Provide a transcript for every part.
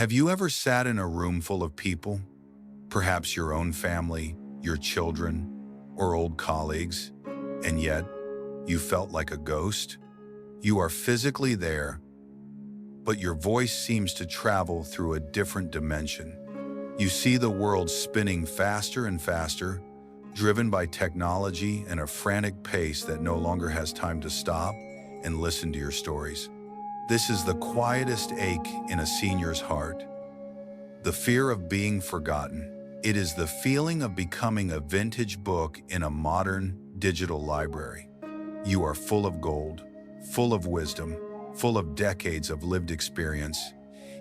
Have you ever sat in a room full of people, perhaps your own family, your children, or old colleagues, and yet you felt like a ghost? You are physically there, but your voice seems to travel through a different dimension. You see the world spinning faster and faster, driven by technology and a frantic pace that no longer has time to stop and listen to your stories. This is the quietest ache in a senior's heart. The fear of being forgotten. It is the feeling of becoming a vintage book in a modern digital library. You are full of gold, full of wisdom, full of decades of lived experience,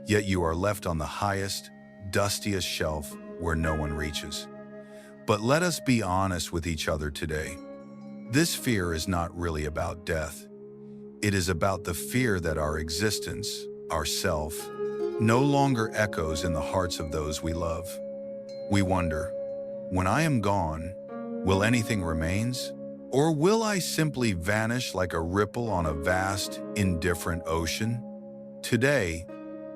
yet you are left on the highest, dustiest shelf where no one reaches. But let us be honest with each other today. This fear is not really about death. It is about the fear that our existence, our self, no longer echoes in the hearts of those we love. We wonder, when I am gone, will anything remains? Or will I simply vanish like a ripple on a vast, indifferent ocean? Today,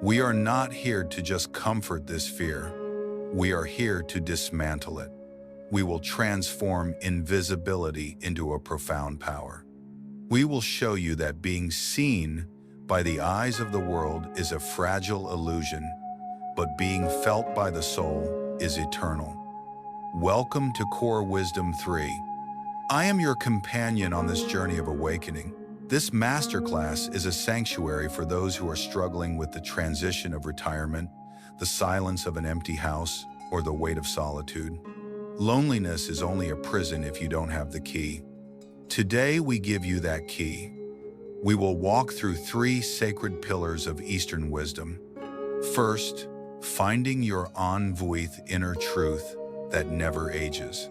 we are not here to just comfort this fear. We are here to dismantle it. We will transform invisibility into a profound power. We will show you that being seen by the eyes of the world is a fragile illusion, but being felt by the soul is eternal. Welcome to Core Wisdom 3. I am your companion on this journey of awakening. This masterclass is a sanctuary for those who are struggling with the transition of retirement, the silence of an empty house, or the weight of solitude. Loneliness is only a prison if you don't have the key. Today we give you that key. We will walk through 3 sacred pillars of Eastern wisdom. First, finding your en vui inner truth that never ages.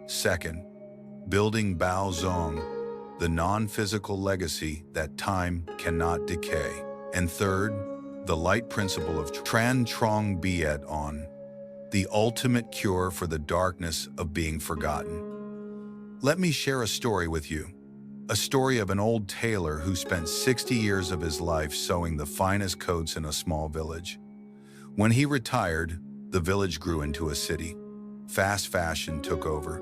Second, building Bao Zong, the non-physical legacy that time cannot decay. And third, the light principle of Tran Trong Biết On, the ultimate cure for the darkness of being forgotten. Let me share a story with you. A story of an old tailor who spent 60 years of his life sewing the finest coats in a small village. When he retired, the village grew into a city. Fast fashion took over.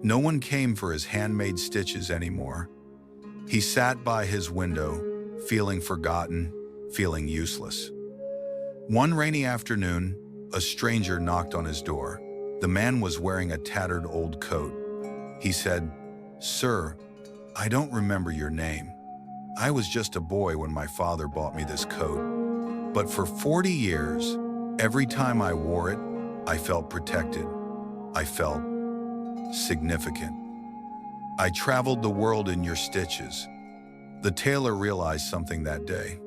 No one came for his handmade stitches anymore. He sat by his window, feeling forgotten, feeling useless. One rainy afternoon, a stranger knocked on his door. The man was wearing a tattered old coat. He said, "Sir, I don't remember your name. I was just a boy when my father bought me this coat. But for 40 years, every time I wore it, I felt protected. I felt significant. I traveled the world in your stitches." The tailor realized something that day.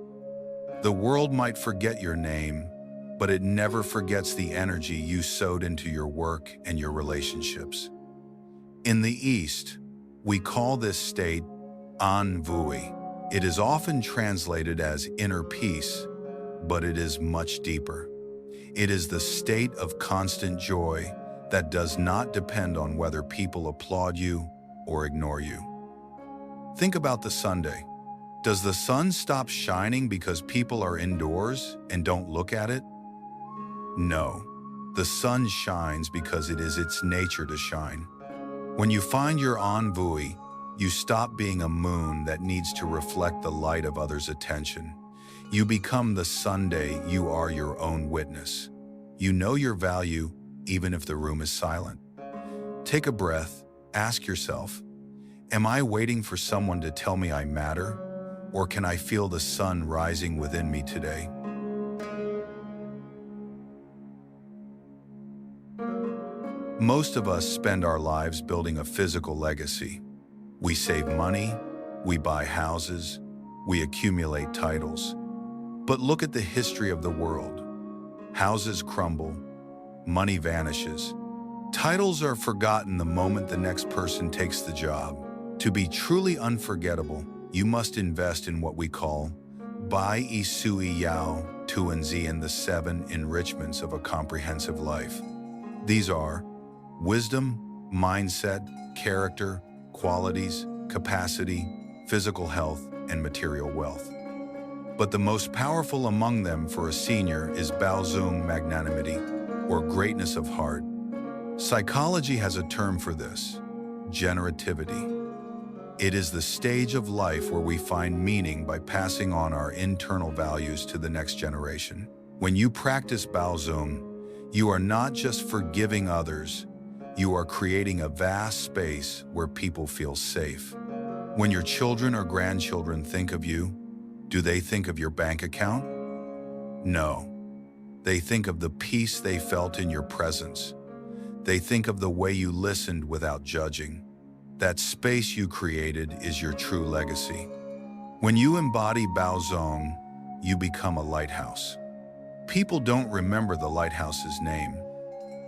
The world might forget your name, but it never forgets the energy you sewed into your work and your relationships. In the East, we call this state en vui. It is often translated as inner peace, but it is much deeper. It is the state of constant joy that does not depend on whether people applaud you or ignore you. Think about the Sunday. Does the sun stop shining because people are indoors and don't look at it? No. The sun shines because it is its nature to shine. When you find your en vui, you stop being a moon that needs to reflect the light of others' attention. You become the Sunday. You are your own witness. You know your value even if the room is silent. Take a breath, ask yourself, am I waiting for someone to tell me I matter? Or can I feel the sun rising within me today? Most of us spend our lives building a physical legacy. We save money, we buy houses, we accumulate titles. But look at the history of the world. Houses crumble, money vanishes. Titles are forgotten the moment the next person takes the job. To be truly unforgettable, you must invest in what we call Bai I Sui Yao Tuan Zien, the 7 enrichments of a comprehensive life. These are wisdom, mindset, character, qualities, capacity, physical health, and material wealth. But the most powerful among them for a senior is Baozong Magnanimity, or greatness of heart. Psychology has a term for this: generativity. It is the stage of life where we find meaning by passing on our internal values to the next generation. When you practice Baozong, you are not just forgiving others, you are creating a vast space where people feel safe. When your children or grandchildren think of you, do they think of your bank account? No. They think of the peace they felt in your presence. They think of the way you listened without judging. That space you created is your true legacy. When you embody Baozong, you become a lighthouse. People don't remember the lighthouse's name,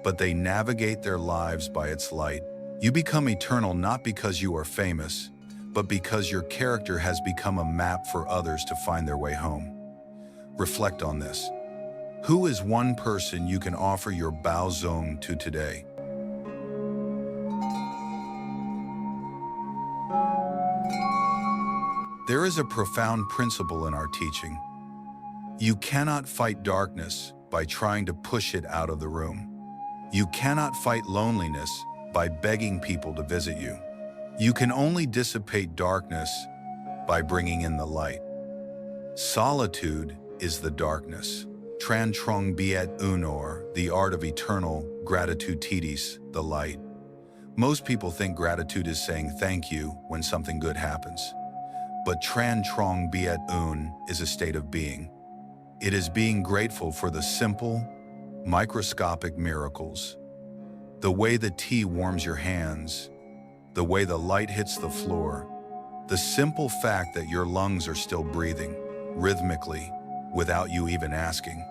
but they navigate their lives by its light. You become eternal not because you are famous, but because your character has become a map for others to find their way home. Reflect on this. Who is one person you can offer your Baozong to today? There is a profound principle in our teaching. You cannot fight darkness by trying to push it out of the room. You cannot fight loneliness by begging people to visit you. You can only dissipate darkness by bringing in the light. Solitude is the darkness. Tran trong Biết unor, the art of eternal gratitude tidis, the light. Most people think gratitude is saying thank you when something good happens. But Tran trong Biết un is a state of being. It is being grateful for the simple, microscopic miracles. The way the tea warms your hands, the way the light hits the floor, the simple fact that your lungs are still breathing, rhythmically, without you even asking.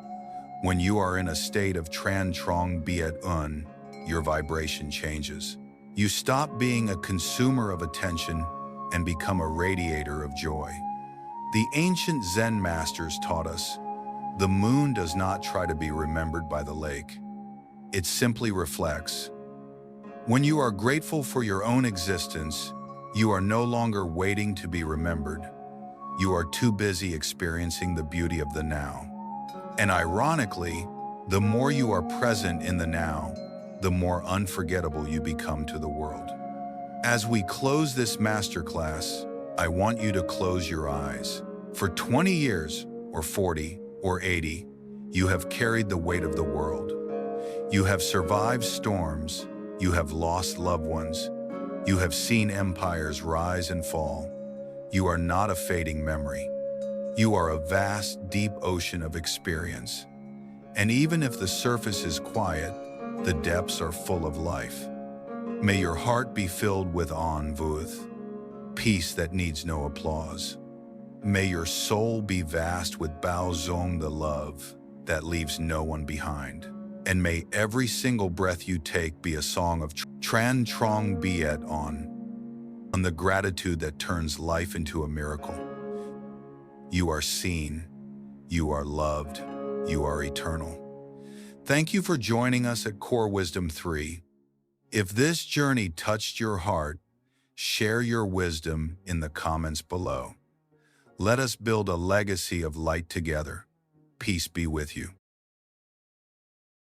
When you are in a state of Tran trong Biết un, your vibration changes. You stop being a consumer of attention and become a radiator of joy. The ancient Zen masters taught us, the moon does not try to be remembered by the lake. It simply reflects. When you are grateful for your own existence, you are no longer waiting to be remembered. You are too busy experiencing the beauty of the now. And ironically, the more you are present in the now, the more unforgettable you become to the world. As we close this masterclass, I want you to close your eyes. For 20 years, or 40, or 80, you have carried the weight of the world. You have survived storms. You have lost loved ones. You have seen empires rise and fall. You are not a fading memory. You are a vast, deep ocean of experience. And even if the surface is quiet, the depths are full of life. May your heart be filled with An Vui, peace that needs no applause. May your soul be vast with Baozong, the love that leaves no one behind. And may every single breath you take be a song of Tran trong Biết on the gratitude that turns life into a miracle. You are seen, you are loved, you are eternal. Thank you for joining us at Core Wisdom 3. If this journey touched your heart, share your wisdom in the comments below. Let us build a legacy of light together. Peace be with you.